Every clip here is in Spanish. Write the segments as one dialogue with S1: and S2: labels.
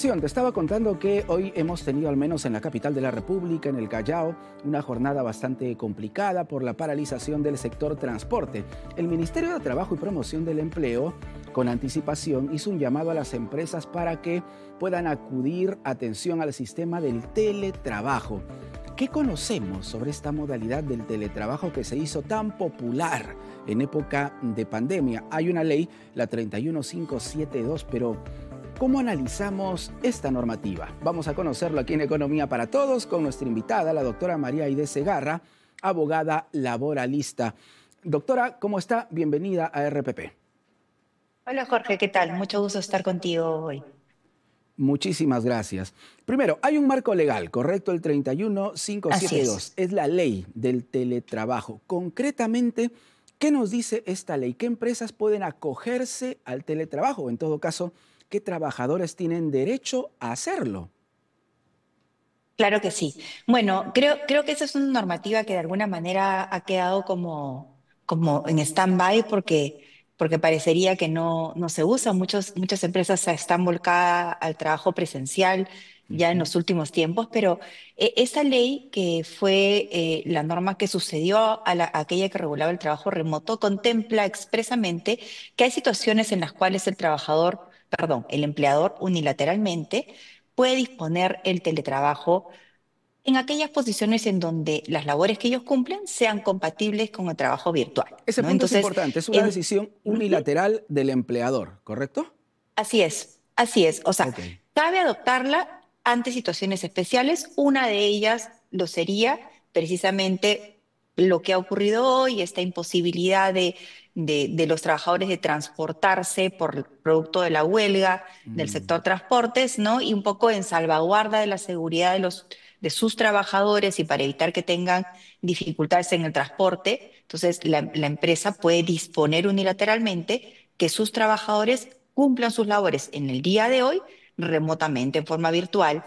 S1: Concepción, te estaba contando que hoy hemos tenido, al menos en la capital de la República, en el Callao, una jornada bastante complicada por la paralización del sector transporte. El Ministerio de Trabajo y Promoción del Empleo, con anticipación, hizo un llamado a las empresas para que puedan acudir atención al sistema del teletrabajo. ¿Qué conocemos sobre esta modalidad del teletrabajo que se hizo tan popular en época de pandemia? Hay una ley, la 31572, pero ¿cómo analizamos esta normativa? Vamos a conocerlo aquí en Economía para Todos con nuestra invitada, la doctora María Aide Segarra, abogada laboralista. Doctora, ¿cómo está? Bienvenida a RPP.
S2: Hola Jorge, ¿qué tal? Mucho gusto estar contigo hoy.
S1: Muchísimas gracias. Primero, hay un marco legal, ¿correcto? El
S2: Así
S1: 31572
S2: es.
S1: es la ley del teletrabajo. Concretamente, ¿qué nos dice esta ley? ¿Qué empresas pueden acogerse al teletrabajo? En todo caso, ¿qué trabajadores tienen derecho a hacerlo?
S2: Claro que sí. Bueno, creo que esa es una normativa que de alguna manera ha quedado como en stand-by porque parecería que no se usa. Muchas empresas se están volcadas al trabajo presencial ya en
S1: Ujú.
S2: los últimos tiempos, pero esa ley que fue la norma que sucedió a aquella que regulaba el trabajo remoto contempla expresamente que hay situaciones en las cuales el empleador unilateralmente puede disponer el teletrabajo en aquellas posiciones en donde las labores que ellos cumplen sean compatibles con el trabajo virtual,
S1: Ese
S2: ¿no?
S1: punto es
S2: Entonces,
S1: importante, es una
S2: en-
S1: decisión
S2: Ujú.
S1: unilateral del empleador, ¿correcto?
S2: Así es, así es. O sea,
S1: Ok.
S2: cabe adoptarla ante situaciones especiales. Una de ellas lo sería precisamente lo que ha ocurrido hoy, esta imposibilidad de los trabajadores de transportarse por el producto de la huelga del
S1: Mm.
S2: sector transportes, ¿no? Y un poco en salvaguarda de la seguridad de sus trabajadores y para evitar que tengan dificultades en el transporte. Entonces, la empresa puede disponer unilateralmente que sus trabajadores cumplan sus labores en el día de hoy remotamente, en forma virtual,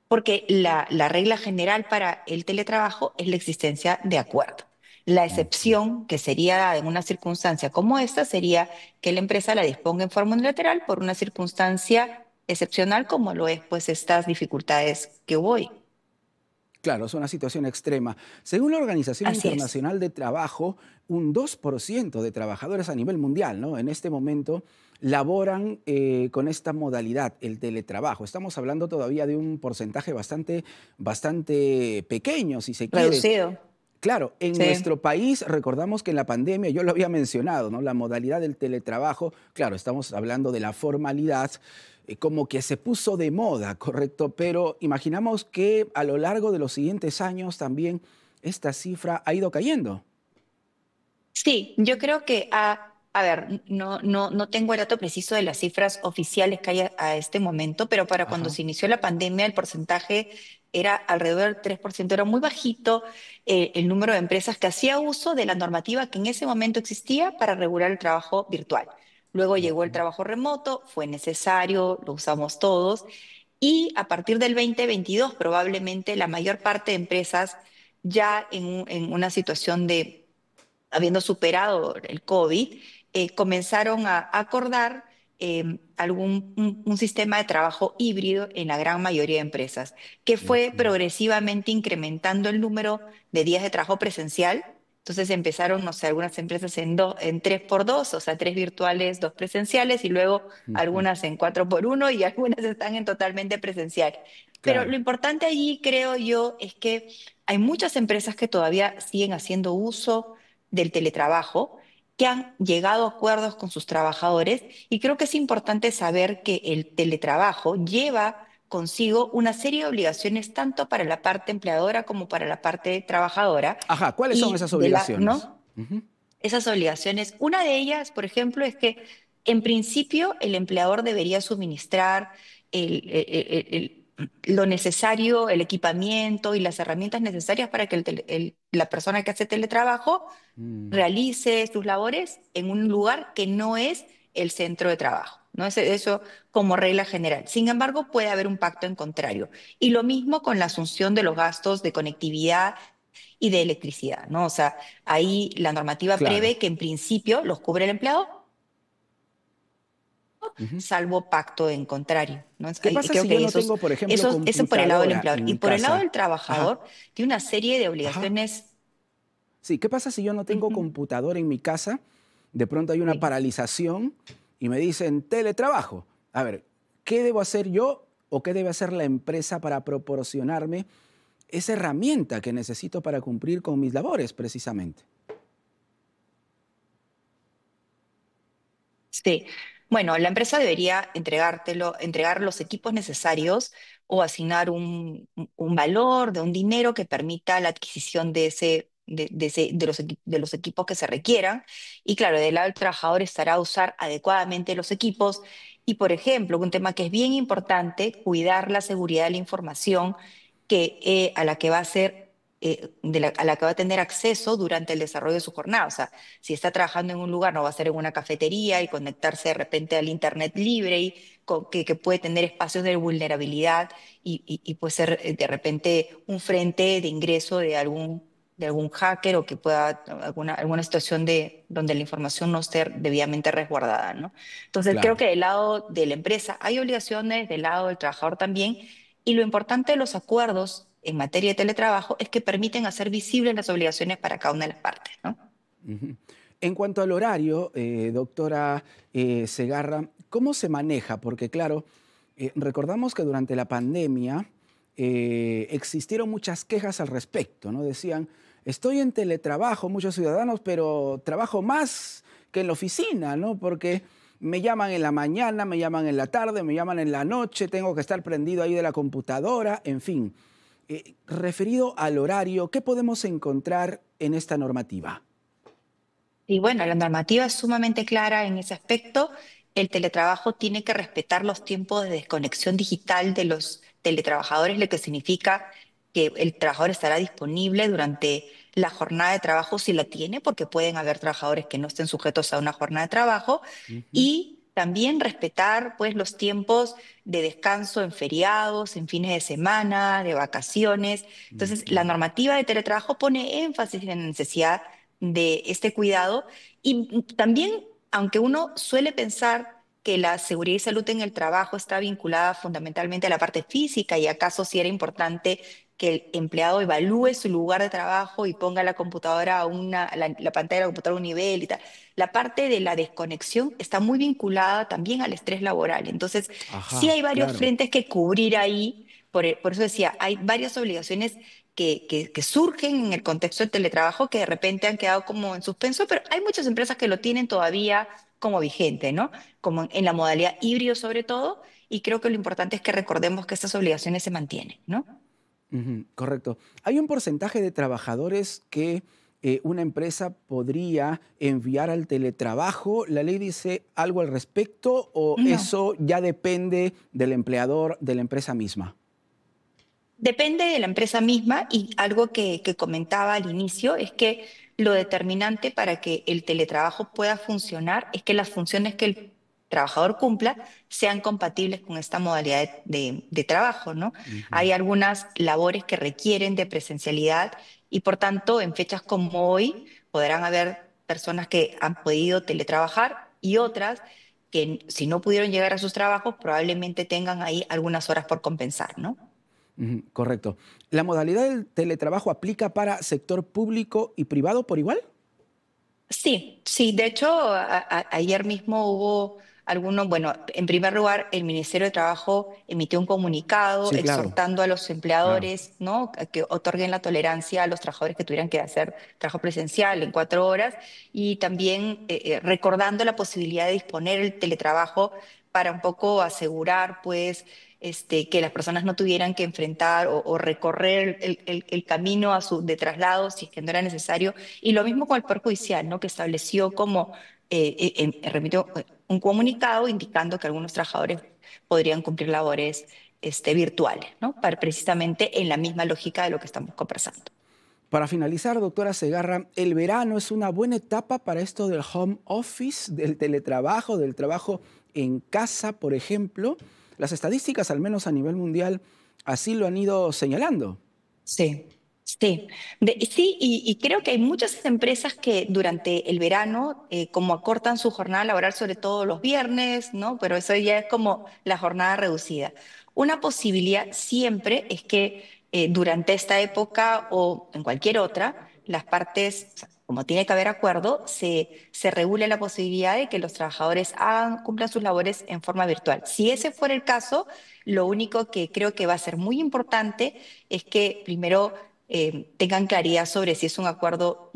S2: porque la regla general para el teletrabajo es la existencia de acuerdo. La
S1: Ujú.
S2: excepción que sería en una circunstancia como esta sería que la empresa la disponga en forma unilateral por una circunstancia excepcional como lo es pues estas dificultades que hubo hoy.
S1: Claro, es una situación extrema. Según la Organización
S2: Así es.
S1: Internacional de Trabajo, un 2% de trabajadores a nivel mundial, ¿no? En este momento laboran con esta modalidad, el teletrabajo. Estamos hablando todavía de un porcentaje bastante pequeño, si se quiere.
S2: Reducido.
S1: Claro, en
S2: Sí.
S1: nuestro país recordamos que en la pandemia, yo lo había mencionado, ¿no? La modalidad del teletrabajo, claro, estamos hablando de la formalidad, como que se puso de moda, ¿correcto? Pero imaginamos que a lo largo de los siguientes años también esta cifra ha ido cayendo.
S2: Sí, yo creo que, a ver, no tengo el dato preciso de las cifras oficiales que hay a este momento, pero para cuando
S1: Ajá.
S2: se inició la pandemia el porcentaje era alrededor del 3%, era muy bajito el número de empresas que hacía uso de la normativa que en ese momento existía para regular el trabajo virtual. Luego llegó el
S1: Ujú.
S2: trabajo remoto, fue necesario, lo usamos todos, y a partir del 2022 probablemente la mayor parte de empresas ya en una situación de habiendo superado el COVID, comenzaron a acordar un sistema de trabajo híbrido en la gran mayoría de empresas, que fue
S1: Ujú.
S2: progresivamente incrementando el número de días de trabajo presencial. Entonces empezaron, no sé, algunas empresas en 3x2, o sea, 3 virtuales, 2 presenciales, y luego
S1: Ujú.
S2: algunas en 4x1 y algunas están en totalmente presencial. Pero lo
S1: Claro.
S2: importante allí, creo yo, es que hay muchas empresas que todavía siguen haciendo uso del teletrabajo, que han llegado a acuerdos con sus trabajadores y creo que es importante saber que el teletrabajo lleva consigo una serie de obligaciones tanto para la parte empleadora como para la parte trabajadora
S1: Ajá, ¿cuáles son
S2: y
S1: esas obligaciones?
S2: ¿no?
S1: Ujú.
S2: Esas obligaciones. Una de ellas, por ejemplo, es que en principio el empleador debería suministrar lo necesario, el equipamiento y las herramientas necesarias para que la persona que hace teletrabajo
S1: Mm.
S2: realice sus labores en un lugar que no es el centro de trabajo. ¿No? Eso como regla general. Sin embargo, puede haber un pacto en contrario. Y lo mismo con la asunción de los gastos de conectividad y de electricidad, ¿no? O sea, ahí la normativa
S1: Claro.
S2: prevé que en principio los cubre el empleador
S1: Ujú.
S2: salvo pacto en contrario, ¿no?
S1: ¿Qué
S2: Y
S1: pasa
S2: creo
S1: si yo
S2: que
S1: no tengo, por ejemplo,
S2: eso por el lado del
S1: computadora
S2: empleador. Y
S1: en
S2: por el lado
S1: casa?
S2: del
S1: Ajá,
S2: trabajador, tiene una serie de
S1: ajá.
S2: obligaciones.
S1: Sí, ¿qué pasa si yo no tengo
S2: Ujú,
S1: computadora en mi casa? De pronto hay una
S2: sí.
S1: paralización y me dicen teletrabajo. A ver, ¿qué debo hacer yo o qué debe hacer la empresa para proporcionarme esa herramienta que necesito para cumplir con mis labores, precisamente?
S2: Sí, bueno, la empresa debería entregar los equipos necesarios o asignar un valor de un dinero que permita la adquisición de los equipos que se requieran. Y claro, del lado del trabajador estará a usar adecuadamente los equipos. Y, por ejemplo, un tema que es bien importante, cuidar la seguridad de la información a la que va a ser, a la que va a tener acceso durante el desarrollo de su jornada. O sea, si está trabajando en un lugar, no va a ser en una cafetería y conectarse de repente al Internet libre y que puede tener espacios de vulnerabilidad y puede ser de repente un frente de ingreso de algún hacker o que pueda alguna situación donde la información no esté debidamente resguardada, ¿no? Entonces, creo
S1: Claro.
S2: que del lado de la empresa hay obligaciones, del lado del trabajador también, y lo importante de los acuerdos en materia de teletrabajo es que permiten hacer visibles las obligaciones para cada una de las partes, ¿no?
S1: Ujú. En cuanto al horario, doctora Segarra, ¿cómo se maneja? Porque claro, recordamos que durante la pandemia existieron muchas quejas al respecto, ¿no? Decían, estoy en teletrabajo, muchos ciudadanos, pero trabajo más que en la oficina, ¿no? Porque me llaman en la mañana, me llaman en la tarde, me llaman en la noche, tengo que estar prendido ahí de la computadora, en fin. Referido al horario, ¿qué podemos encontrar en esta normativa?
S2: Y bueno, la normativa es sumamente clara en ese aspecto. El teletrabajo tiene que respetar los tiempos de desconexión digital de los teletrabajadores, lo que significa que el trabajador estará disponible durante la jornada de trabajo si la tiene, porque pueden haber trabajadores que no estén sujetos a una jornada de trabajo,
S1: Ujú,
S2: y también respetar pues los tiempos de descanso en feriados, en fines de semana, de vacaciones. Entonces, la
S1: ujú.
S2: normativa de teletrabajo pone énfasis en la necesidad de este cuidado. Y también, aunque uno suele pensar que la seguridad y salud en el trabajo está vinculada fundamentalmente a la parte física y acaso sí era importante que el empleado evalúe su lugar de trabajo y ponga la computadora la pantalla de la computadora a un nivel y tal. La parte de la desconexión está muy vinculada también al estrés laboral. Entonces, sí
S1: Ajá,
S2: hay varios
S1: claro.
S2: frentes que cubrir ahí. Por eso decía, hay varias obligaciones que surgen en el contexto del teletrabajo que de repente han quedado como en suspenso, pero hay muchas empresas que lo tienen todavía como vigente, ¿no? Como en la modalidad híbrido sobre todo, y creo que lo importante es que recordemos que estas obligaciones se mantienen, ¿no?
S1: Ujú, correcto. ¿Hay un porcentaje de trabajadores que una empresa podría enviar al teletrabajo? ¿La ley dice algo al respecto o
S2: No.
S1: eso ya depende del empleador, de la empresa misma?
S2: Depende de la empresa misma y algo que comentaba al inicio es que lo determinante para que el teletrabajo pueda funcionar es que las funciones que el trabajador cumpla sean compatibles con esta modalidad de trabajo, ¿no?
S1: Ujú,
S2: Hay algunas labores que requieren de presencialidad y por tanto en fechas como hoy podrán haber personas que han podido teletrabajar y otras que si no pudieron llegar a sus trabajos probablemente tengan ahí algunas horas por compensar, ¿no?
S1: ujú, correcto. ¿La modalidad del teletrabajo aplica para sector público y privado por igual?
S2: Sí, sí, de hecho, ayer mismo hubo algunos, bueno, en primer lugar, el Ministerio de Trabajo emitió un comunicado
S1: Sí, claro,
S2: exhortando a los
S1: claro.
S2: empleadores, ¿no?, a que otorguen la tolerancia a los trabajadores que tuvieran que hacer trabajo presencial en 4 horas y también recordando la posibilidad de disponer el teletrabajo para un poco asegurar, pues, que las personas no tuvieran que enfrentar o recorrer el camino de traslado si es que no era necesario y lo mismo con el Poder Judicial, ¿no? Que estableció como, remitió un comunicado indicando que algunos trabajadores podrían cumplir labores virtuales, ¿no? Precisamente en la misma lógica de lo que estamos conversando.
S1: Para finalizar, doctora Segarra, ¿el verano es una buena etapa para esto del home office, del teletrabajo, del trabajo en casa, por ejemplo? Las estadísticas, al menos a nivel mundial, así lo han ido señalando.
S2: Sí. Sí, sí, y creo que hay muchas empresas que durante el verano, como acortan su jornada laboral, sobre todo los viernes, ¿no? Pero eso ya es como la jornada reducida. Una posibilidad siempre es que durante esta época o en cualquier otra, las partes, o sea, como tiene que haber acuerdo, se regule la posibilidad de que los trabajadores cumplan sus labores en forma virtual. Si ese fuera el caso, lo único que creo que va a ser muy importante es que primero tengan claridad sobre si es un acuerdo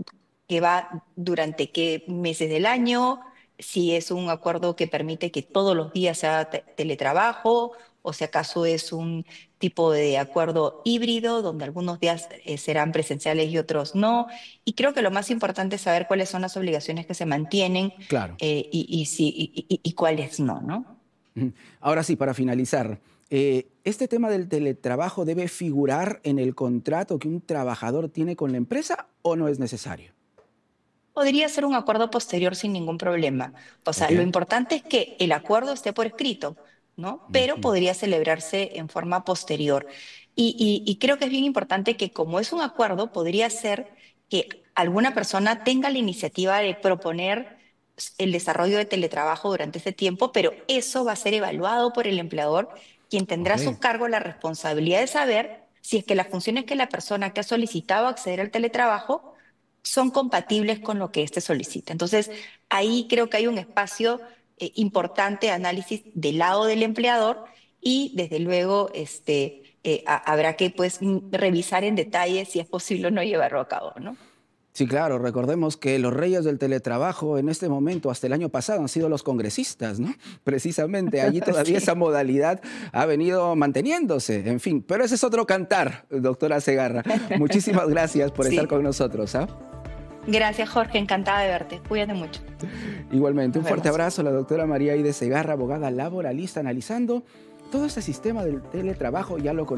S2: que va durante qué meses del año, si es un acuerdo que permite que todos los días sea teletrabajo, o si acaso es un tipo de acuerdo híbrido, donde algunos días serán presenciales y otros no. Y creo que lo más importante es saber cuáles son las obligaciones que se mantienen
S1: Claro.
S2: y cuáles no, ¿no?
S1: Ujú. Ahora sí, para finalizar, ¿este tema del teletrabajo debe figurar en el contrato que un trabajador tiene con la empresa o no es necesario?
S2: Podría ser un acuerdo posterior sin ningún problema. O sea,
S1: Ok.
S2: lo importante es que el acuerdo esté por escrito, ¿no? Pero
S1: Ujú.
S2: podría celebrarse en forma posterior. Y creo que es bien importante que como es un acuerdo, podría ser que alguna persona tenga la iniciativa de proponer el desarrollo de teletrabajo durante este tiempo, pero eso va a ser evaluado por el empleador, quien tendrá
S1: Ok.
S2: a su cargo la responsabilidad de saber si es que las funciones que la persona que ha solicitado acceder al teletrabajo son compatibles con lo que éste solicita. Entonces, ahí creo que hay un espacio importante de análisis del lado del empleador y desde luego habrá que pues revisar en detalle si es posible o no llevarlo a cabo, ¿no?
S1: Sí, claro, recordemos que los reyes del teletrabajo en este momento, hasta el año pasado, han sido los congresistas, ¿no? Precisamente allí todavía esa
S2: Sí,
S1: modalidad ha venido manteniéndose, en fin, pero ese es otro cantar, doctora Segarra. Muchísimas gracias por estar con
S2: sí.
S1: nosotros, ¿ah?
S2: Gracias, Jorge. Encantada de verte. Cuídate mucho.
S1: Igualmente,
S2: Nos
S1: un fuerte
S2: vemos.
S1: abrazo a la doctora María Aide Segarra, abogada laboralista, analizando todo este sistema del teletrabajo, ya lo